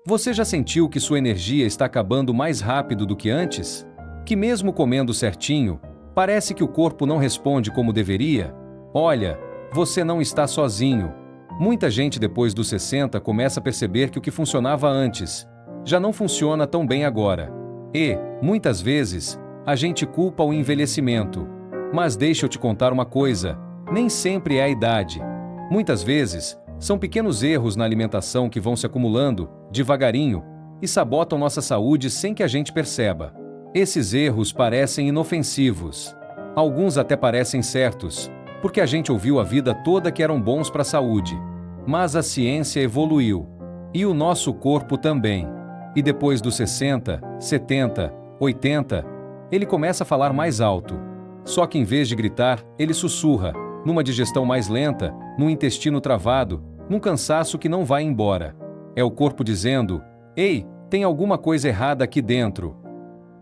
Você já sentiu que sua energia está acabando mais rápido do que antes? Que mesmo comendo certinho, parece que o corpo não responde como deveria? Olha, você não está sozinho. Muita gente depois dos 60 começa a perceber que o que funcionava antes já não funciona tão bem agora. E, muitas vezes, a gente culpa o envelhecimento. Mas deixa eu te contar uma coisa, nem sempre é a idade. Muitas vezes, são pequenos erros na alimentação que vão se acumulando, devagarinho, e sabotam nossa saúde sem que a gente perceba. Esses erros parecem inofensivos. Alguns até parecem certos, porque a gente ouviu a vida toda que eram bons para a saúde. Mas a ciência evoluiu. E o nosso corpo também. E depois dos 60, 70, 80, ele começa a falar mais alto. Só que em vez de gritar, ele sussurra, numa digestão mais lenta, num intestino travado, num cansaço que não vai embora. É o corpo dizendo: "Ei, tem alguma coisa errada aqui dentro."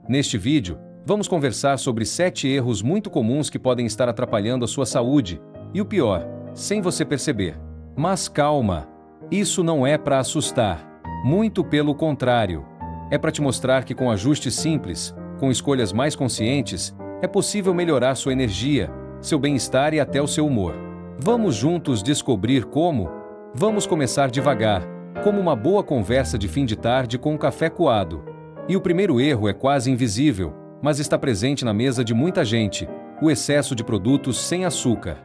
Neste vídeo, vamos conversar sobre 7 erros muito comuns que podem estar atrapalhando a sua saúde, e o pior, sem você perceber. Mas calma, isso não é para assustar. Muito pelo contrário. É para te mostrar que com ajustes simples, com escolhas mais conscientes, é possível melhorar sua energia, seu bem-estar e até o seu humor. Vamos juntos descobrir como? Vamos começar devagar, como uma boa conversa de fim de tarde com um café coado. E o primeiro erro é quase invisível, mas está presente na mesa de muita gente: o excesso de produtos sem açúcar.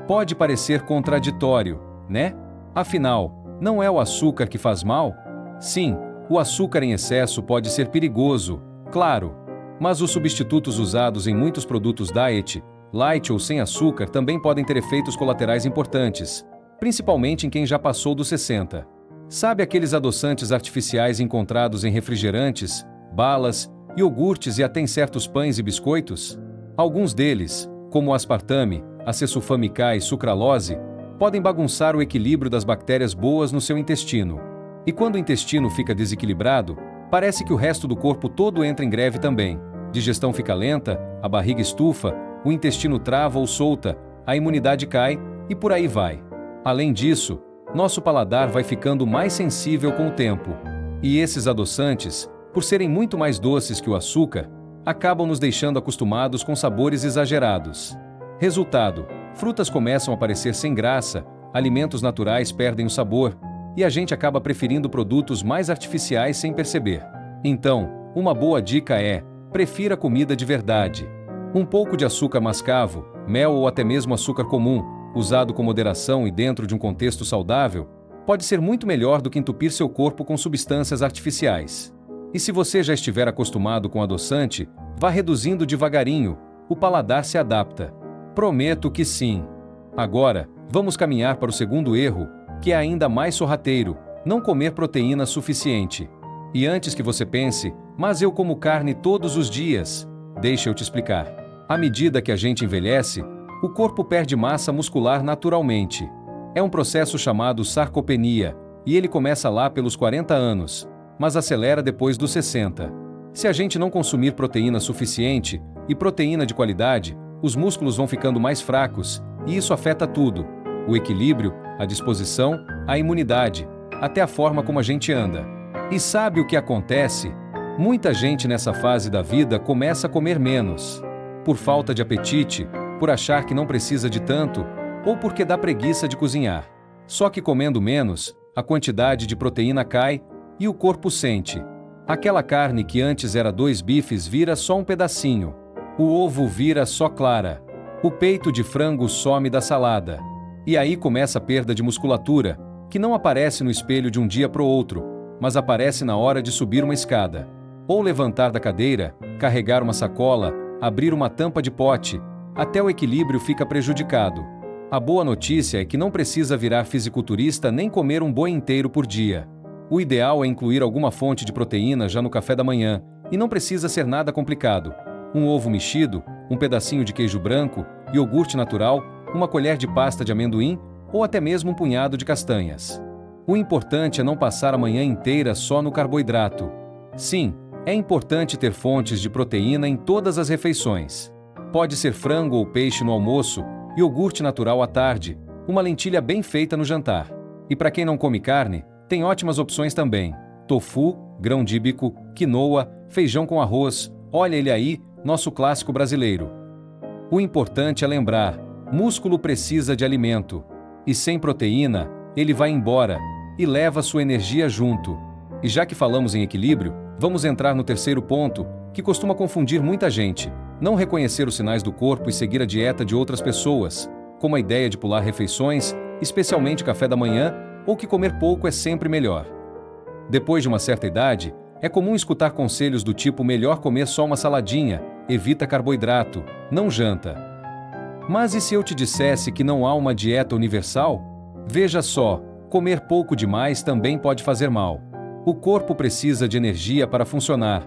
Pode parecer contraditório, né? Afinal, não é o açúcar que faz mal? Sim, o açúcar em excesso pode ser perigoso, claro. Mas os substitutos usados em muitos produtos diet, light ou sem açúcar também podem ter efeitos colaterais importantes, principalmente em quem já passou dos 60. Sabe aqueles adoçantes artificiais encontrados em refrigerantes, balas, iogurtes e até em certos pães e biscoitos? Alguns deles, como o aspartame, acesulfame-K e sucralose, podem bagunçar o equilíbrio das bactérias boas no seu intestino. E quando o intestino fica desequilibrado, parece que o resto do corpo todo entra em greve também. Digestão fica lenta, a barriga estufa, o intestino trava ou solta, a imunidade cai, e por aí vai. Além disso, nosso paladar vai ficando mais sensível com o tempo. E esses adoçantes, por serem muito mais doces que o açúcar, acabam nos deixando acostumados com sabores exagerados. Resultado: frutas começam a parecer sem graça, alimentos naturais perdem o sabor, e a gente acaba preferindo produtos mais artificiais sem perceber. Então, uma boa dica é: prefira comida de verdade. Um pouco de açúcar mascavo, mel ou até mesmo açúcar comum, usado com moderação e dentro de um contexto saudável, pode ser muito melhor do que entupir seu corpo com substâncias artificiais. E se você já estiver acostumado com adoçante, vá reduzindo devagarinho, o paladar se adapta. Prometo que sim. Agora, vamos caminhar para o segundo erro, que é ainda mais sorrateiro: não comer proteína suficiente. E antes que você pense: "Mas eu como carne todos os dias", deixa eu te explicar. À medida que a gente envelhece, o corpo perde massa muscular naturalmente. É um processo chamado sarcopenia, e ele começa lá pelos 40 anos, mas acelera depois dos 60. Se a gente não consumir proteína suficiente, e proteína de qualidade, os músculos vão ficando mais fracos, e isso afeta tudo: o equilíbrio, a disposição, a imunidade, até a forma como a gente anda. E sabe o que acontece? Muita gente nessa fase da vida começa a comer menos. Por falta de apetite, por achar que não precisa de tanto, ou porque dá preguiça de cozinhar. Só que comendo menos, a quantidade de proteína cai, e o corpo sente. Aquela carne que antes era 2 bifes vira só um pedacinho. O ovo vira só clara. O peito de frango some da salada. E aí começa a perda de musculatura, que não aparece no espelho de um dia para o outro, mas aparece na hora de subir uma escada, ou levantar da cadeira, carregar uma sacola, abrir uma tampa de pote. Até o equilíbrio fica prejudicado. A boa notícia é que não precisa virar fisiculturista nem comer um boi inteiro por dia. O ideal é incluir alguma fonte de proteína já no café da manhã, e não precisa ser nada complicado. Um ovo mexido, um pedacinho de queijo branco, iogurte natural, uma colher de pasta de amendoim ou até mesmo um punhado de castanhas. O importante é não passar a manhã inteira só no carboidrato. Sim, é importante ter fontes de proteína em todas as refeições. Pode ser frango ou peixe no almoço, iogurte natural à tarde, uma lentilha bem feita no jantar. E para quem não come carne, tem ótimas opções também. tofu, grão de bico, quinoa, feijão com arroz, olha ele aí, nosso clássico brasileiro. O importante é lembrar, músculo precisa de alimento. E sem proteína, ele vai embora, e leva sua energia junto. E já que falamos em equilíbrio, vamos entrar no terceiro ponto, que costuma confundir muita gente: não reconhecer os sinais do corpo e seguir a dieta de outras pessoas, como a ideia de pular refeições, especialmente café da manhã, ou que comer pouco é sempre melhor. Depois de uma certa idade, é comum escutar conselhos do tipo melhor comer só uma saladinha, evita carboidrato, não janta. Mas e se eu te dissesse que não há uma dieta universal? Veja só, comer pouco demais também pode fazer mal. O corpo precisa de energia para funcionar,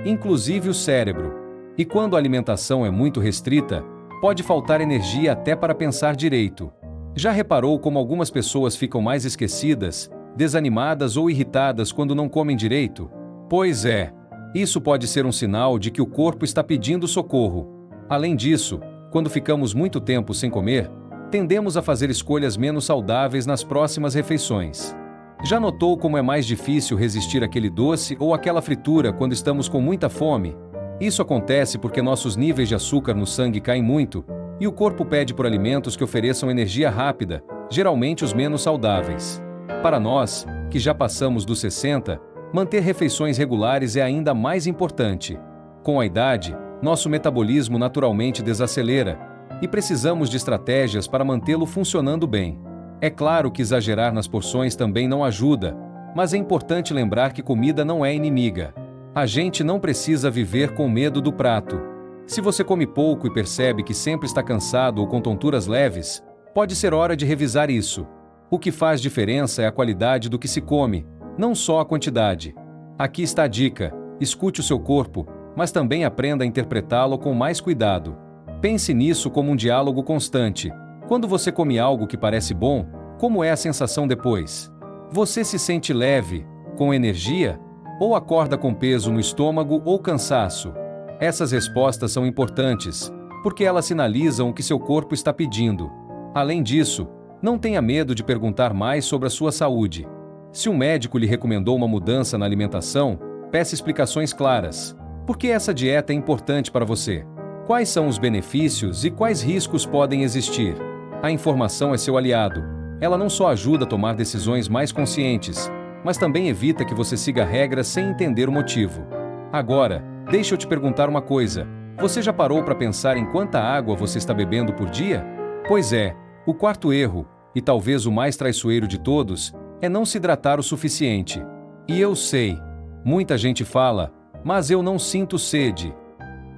inclusive o cérebro. E quando a alimentação é muito restrita, pode faltar energia até para pensar direito. Já reparou como algumas pessoas ficam mais esquecidas, desanimadas ou irritadas quando não comem direito? Pois é, isso pode ser um sinal de que o corpo está pedindo socorro. Além disso, quando ficamos muito tempo sem comer, tendemos a fazer escolhas menos saudáveis nas próximas refeições. Já notou como é mais difícil resistir àquele doce ou àquela fritura quando estamos com muita fome? Isso acontece porque nossos níveis de açúcar no sangue caem muito, e o corpo pede por alimentos que ofereçam energia rápida, geralmente os menos saudáveis. Para nós, que já passamos dos 60, manter refeições regulares é ainda mais importante. Com a idade, nosso metabolismo naturalmente desacelera, e precisamos de estratégias para mantê-lo funcionando bem. É claro que exagerar nas porções também não ajuda, mas é importante lembrar que comida não é inimiga. A gente não precisa viver com medo do prato. Se você come pouco e percebe que sempre está cansado ou com tonturas leves, pode ser hora de revisar isso. O que faz diferença é a qualidade do que se come, não só a quantidade. Aqui está a dica: escute o seu corpo, mas também aprenda a interpretá-lo com mais cuidado. Pense nisso como um diálogo constante. Quando você come algo que parece bom, como é a sensação depois? Você se sente leve, com energia? Ou acorda com peso no estômago ou cansaço? Essas respostas são importantes, porque elas sinalizam o que seu corpo está pedindo. Além disso, não tenha medo de perguntar mais sobre a sua saúde. Se um médico lhe recomendou uma mudança na alimentação, peça explicações claras. Por que essa dieta é importante para você? Quais são os benefícios e quais riscos podem existir? A informação é seu aliado. Ela não só ajuda a tomar decisões mais conscientes, mas também evita que você siga regras sem entender o motivo. Agora, deixa eu te perguntar uma coisa. Você já parou para pensar em quanta água você está bebendo por dia? Pois é, o quarto erro, e talvez o mais traiçoeiro de todos, é não se hidratar o suficiente. E eu sei, muita gente fala, mas eu não sinto sede.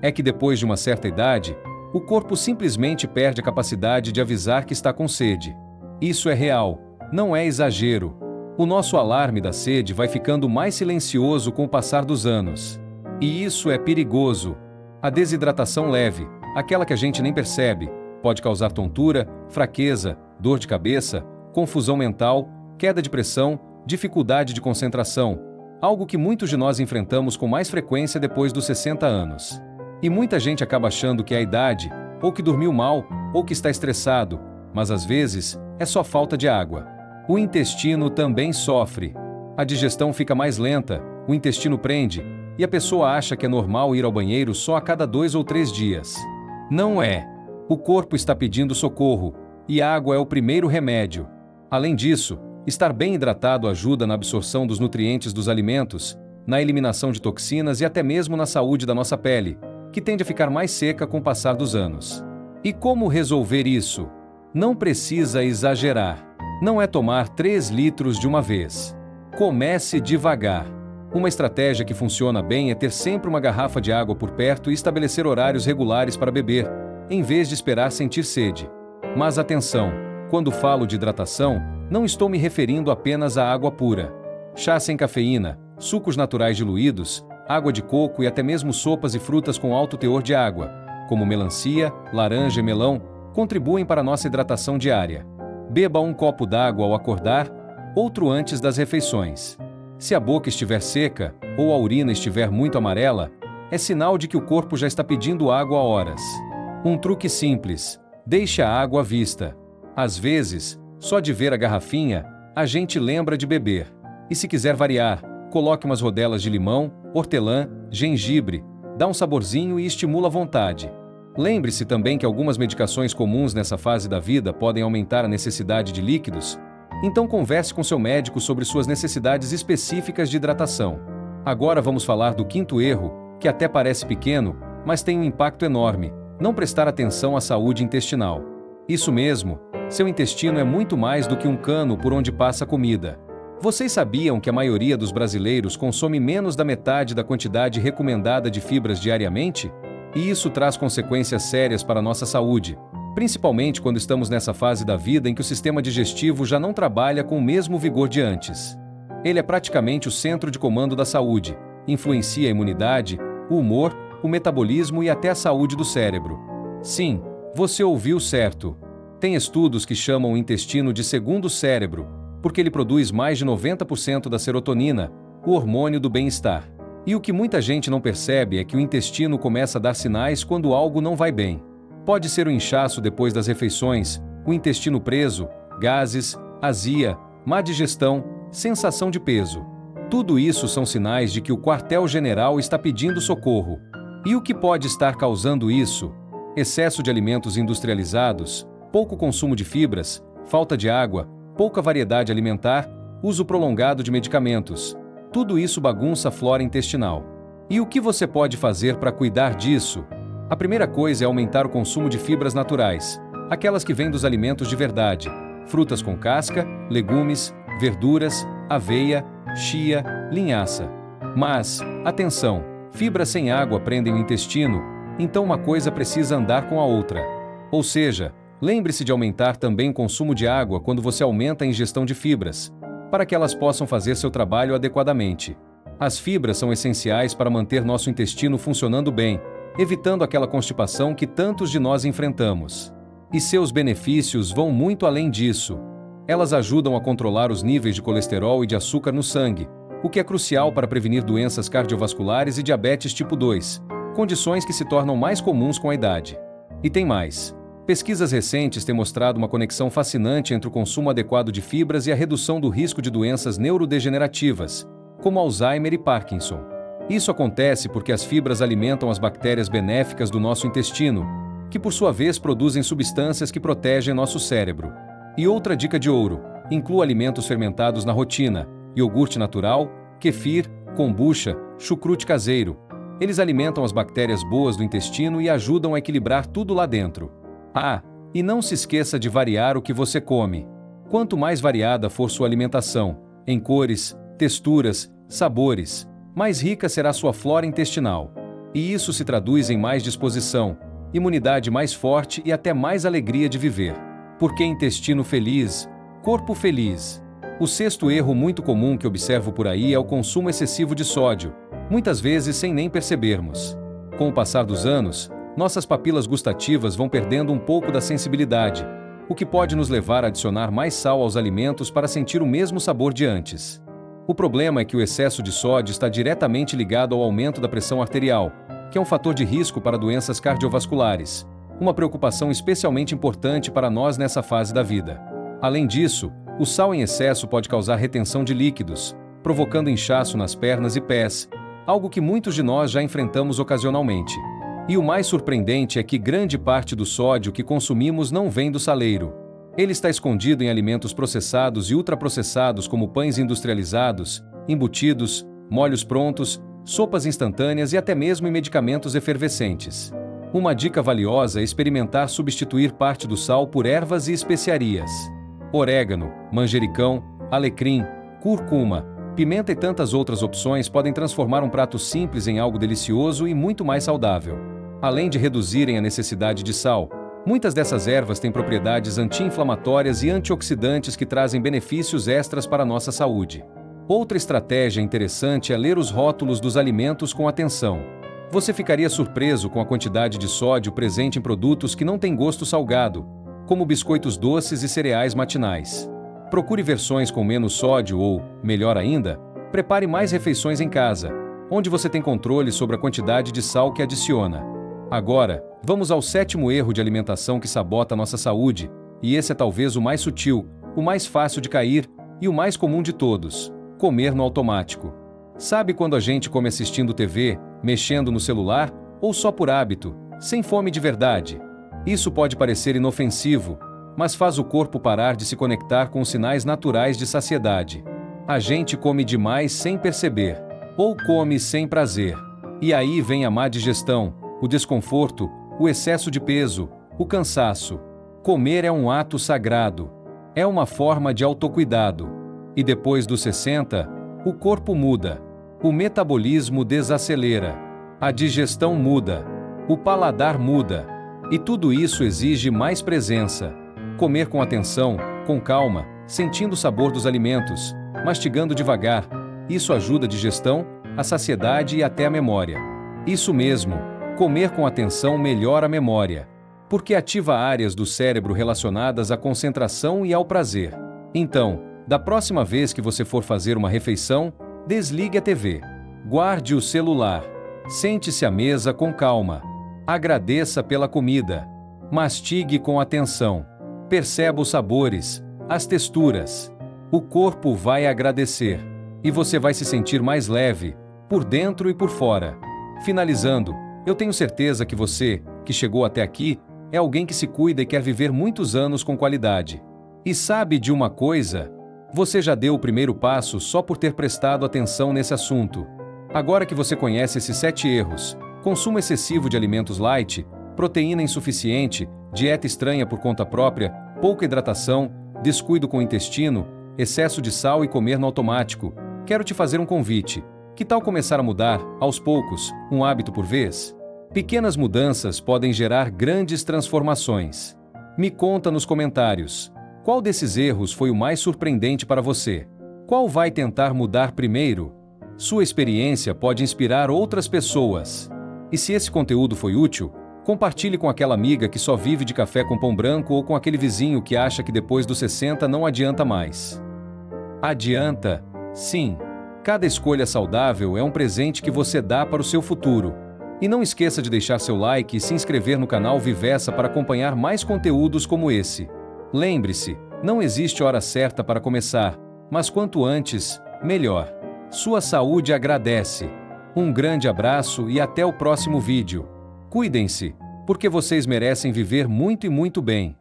É que depois de uma certa idade, o corpo simplesmente perde a capacidade de avisar que está com sede. Isso é real, não é exagero. O nosso alarme da sede vai ficando mais silencioso com o passar dos anos. E isso é perigoso. A desidratação leve, aquela que a gente nem percebe, pode causar tontura, fraqueza, dor de cabeça, confusão mental, queda de pressão, dificuldade de concentração, algo que muitos de nós enfrentamos com mais frequência depois dos 60 anos. E muita gente acaba achando que é a idade, ou que dormiu mal, ou que está estressado, mas às vezes é só falta de água. O intestino também sofre. A digestão fica mais lenta, o intestino prende, e a pessoa acha que é normal ir ao banheiro só a cada 2 ou 3 dias. Não é. O corpo está pedindo socorro, e a água é o primeiro remédio. Além disso, estar bem hidratado ajuda na absorção dos nutrientes dos alimentos, na eliminação de toxinas e até mesmo na saúde da nossa pele, que tende a ficar mais seca com o passar dos anos. E como resolver isso? Não precisa exagerar. Não é tomar 3 litros de uma vez. Comece devagar. Uma estratégia que funciona bem é ter sempre uma garrafa de água por perto e estabelecer horários regulares para beber, em vez de esperar sentir sede. Mas atenção, quando falo de hidratação, não estou me referindo apenas à água pura. Chá sem cafeína, sucos naturais diluídos, água de coco e até mesmo sopas e frutas com alto teor de água, como melancia, laranja e melão, contribuem para a nossa hidratação diária. Beba 1 copo d'água ao acordar, outro antes das refeições. Se a boca estiver seca ou a urina estiver muito amarela, é sinal de que o corpo já está pedindo água há horas. Um truque simples: deixe a água à vista. Às vezes, só de ver a garrafinha, a gente lembra de beber. E se quiser variar, coloque umas rodelas de limão, hortelã, gengibre, dá um saborzinho e estimula a vontade. Lembre-se também que algumas medicações comuns nessa fase da vida podem aumentar a necessidade de líquidos, então converse com seu médico sobre suas necessidades específicas de hidratação. Agora vamos falar do quinto erro, que até parece pequeno, mas tem um impacto enorme: não prestar atenção à saúde intestinal. Isso mesmo, seu intestino é muito mais do que um cano por onde passa a comida. Vocês sabiam que a maioria dos brasileiros consome menos da metade da quantidade recomendada de fibras diariamente? E isso traz consequências sérias para a nossa saúde, principalmente quando estamos nessa fase da vida em que o sistema digestivo já não trabalha com o mesmo vigor de antes. Ele é praticamente o centro de comando da saúde, influencia a imunidade, o humor, o metabolismo e até a saúde do cérebro. Sim, você ouviu certo. Tem estudos que chamam o intestino de segundo cérebro, porque ele produz mais de 90% da serotonina, o hormônio do bem-estar. E o que muita gente não percebe é que o intestino começa a dar sinais quando algo não vai bem. Pode ser o inchaço depois das refeições, o intestino preso, gases, azia, má digestão, sensação de peso. Tudo isso são sinais de que o quartel-general está pedindo socorro. E o que pode estar causando isso? Excesso de alimentos industrializados, pouco consumo de fibras, falta de água, pouca variedade alimentar, uso prolongado de medicamentos. Tudo isso bagunça a flora intestinal. E o que você pode fazer para cuidar disso? A primeira coisa é aumentar o consumo de fibras naturais, aquelas que vêm dos alimentos de verdade, frutas com casca, legumes, verduras, aveia, chia, linhaça. Mas, atenção, fibras sem água prendem o intestino, então uma coisa precisa andar com a outra. Ou seja, lembre-se de aumentar também o consumo de água quando você aumenta a ingestão de fibras, para que elas possam fazer seu trabalho adequadamente. As fibras são essenciais para manter nosso intestino funcionando bem, evitando aquela constipação que tantos de nós enfrentamos. E seus benefícios vão muito além disso. Elas ajudam a controlar os níveis de colesterol e de açúcar no sangue, o que é crucial para prevenir doenças cardiovasculares e diabetes tipo 2, condições que se tornam mais comuns com a idade. E tem mais. Pesquisas recentes têm mostrado uma conexão fascinante entre o consumo adequado de fibras e a redução do risco de doenças neurodegenerativas, como Alzheimer e Parkinson. Isso acontece porque as fibras alimentam as bactérias benéficas do nosso intestino, que por sua vez produzem substâncias que protegem nosso cérebro. E outra dica de ouro: inclua alimentos fermentados na rotina, iogurte natural, kefir, kombucha, chucrute caseiro. Eles alimentam as bactérias boas do intestino e ajudam a equilibrar tudo lá dentro. Ah, e não se esqueça de variar o que você come. Quanto mais variada for sua alimentação, em cores, texturas, sabores, mais rica será sua flora intestinal. E isso se traduz em mais disposição, imunidade mais forte e até mais alegria de viver. Porque intestino feliz, corpo feliz. O sexto erro muito comum que observo por aí é o consumo excessivo de sódio, muitas vezes sem nem percebermos. Com o passar dos anos, nossas papilas gustativas vão perdendo um pouco da sensibilidade, o que pode nos levar a adicionar mais sal aos alimentos para sentir o mesmo sabor de antes. O problema é que o excesso de sódio está diretamente ligado ao aumento da pressão arterial, que é um fator de risco para doenças cardiovasculares, uma preocupação especialmente importante para nós nessa fase da vida. Além disso, o sal em excesso pode causar retenção de líquidos, provocando inchaço nas pernas e pés, algo que muitos de nós já enfrentamos ocasionalmente. E o mais surpreendente é que grande parte do sódio que consumimos não vem do saleiro. Ele está escondido em alimentos processados e ultraprocessados como pães industrializados, embutidos, molhos prontos, sopas instantâneas e até mesmo em medicamentos efervescentes. Uma dica valiosa é experimentar substituir parte do sal por ervas e especiarias. Orégano, manjericão, alecrim, cúrcuma, pimenta e tantas outras opções podem transformar um prato simples em algo delicioso e muito mais saudável. Além de reduzirem a necessidade de sal, muitas dessas ervas têm propriedades anti-inflamatórias e antioxidantes que trazem benefícios extras para a nossa saúde. Outra estratégia interessante é ler os rótulos dos alimentos com atenção. Você ficaria surpreso com a quantidade de sódio presente em produtos que não têm gosto salgado, como biscoitos doces e cereais matinais. Procure versões com menos sódio ou, melhor ainda, prepare mais refeições em casa, onde você tem controle sobre a quantidade de sal que adiciona. Agora, vamos ao sétimo erro de alimentação que sabota nossa saúde, e esse é talvez o mais sutil, o mais fácil de cair e o mais comum de todos: comer no automático. Sabe quando a gente come assistindo TV, mexendo no celular, ou só por hábito, sem fome de verdade? Isso pode parecer inofensivo, mas faz o corpo parar de se conectar com os sinais naturais de saciedade. A gente come demais sem perceber, ou come sem prazer. E aí vem a má digestão, o desconforto, o excesso de peso, o cansaço. Comer é um ato sagrado. É uma forma de autocuidado. E depois dos 60, o corpo muda. O metabolismo desacelera. A digestão muda. O paladar muda. E tudo isso exige mais presença. Comer com atenção, com calma, sentindo o sabor dos alimentos, mastigando devagar. Isso ajuda a digestão, a saciedade e até a memória. Isso mesmo, comer com atenção melhora a memória, porque ativa áreas do cérebro relacionadas à concentração e ao prazer. Então, da próxima vez que você for fazer uma refeição, desligue a TV. Guarde o celular. Sente-se à mesa com calma. Agradeça pela comida. Mastigue com atenção. Perceba os sabores, as texturas. O corpo vai agradecer. E você vai se sentir mais leve, por dentro e por fora. Finalizando, eu tenho certeza que você, que chegou até aqui, é alguém que se cuida e quer viver muitos anos com qualidade. E sabe de uma coisa? Você já deu o primeiro passo só por ter prestado atenção nesse assunto. Agora que você conhece esses 7 erros, consumo excessivo de alimentos light, proteína insuficiente, dieta estranha por conta própria, pouca hidratação, descuido com o intestino, excesso de sal e comer no automático, quero te fazer um convite. Que tal começar a mudar, aos poucos, um hábito por vez? Pequenas mudanças podem gerar grandes transformações. Me conta nos comentários. Qual desses erros foi o mais surpreendente para você? Qual vai tentar mudar primeiro? Sua experiência pode inspirar outras pessoas. E se esse conteúdo foi útil, compartilhe com aquela amiga que só vive de café com pão branco ou com aquele vizinho que acha que depois dos 60 não adianta mais. Adianta, sim. Cada escolha saudável é um presente que você dá para o seu futuro. E não esqueça de deixar seu like e se inscrever no canal Vivessa para acompanhar mais conteúdos como esse. Lembre-se, não existe hora certa para começar, mas quanto antes, melhor. Sua saúde agradece. Um grande abraço e até o próximo vídeo. Cuidem-se, porque vocês merecem viver muito e muito bem.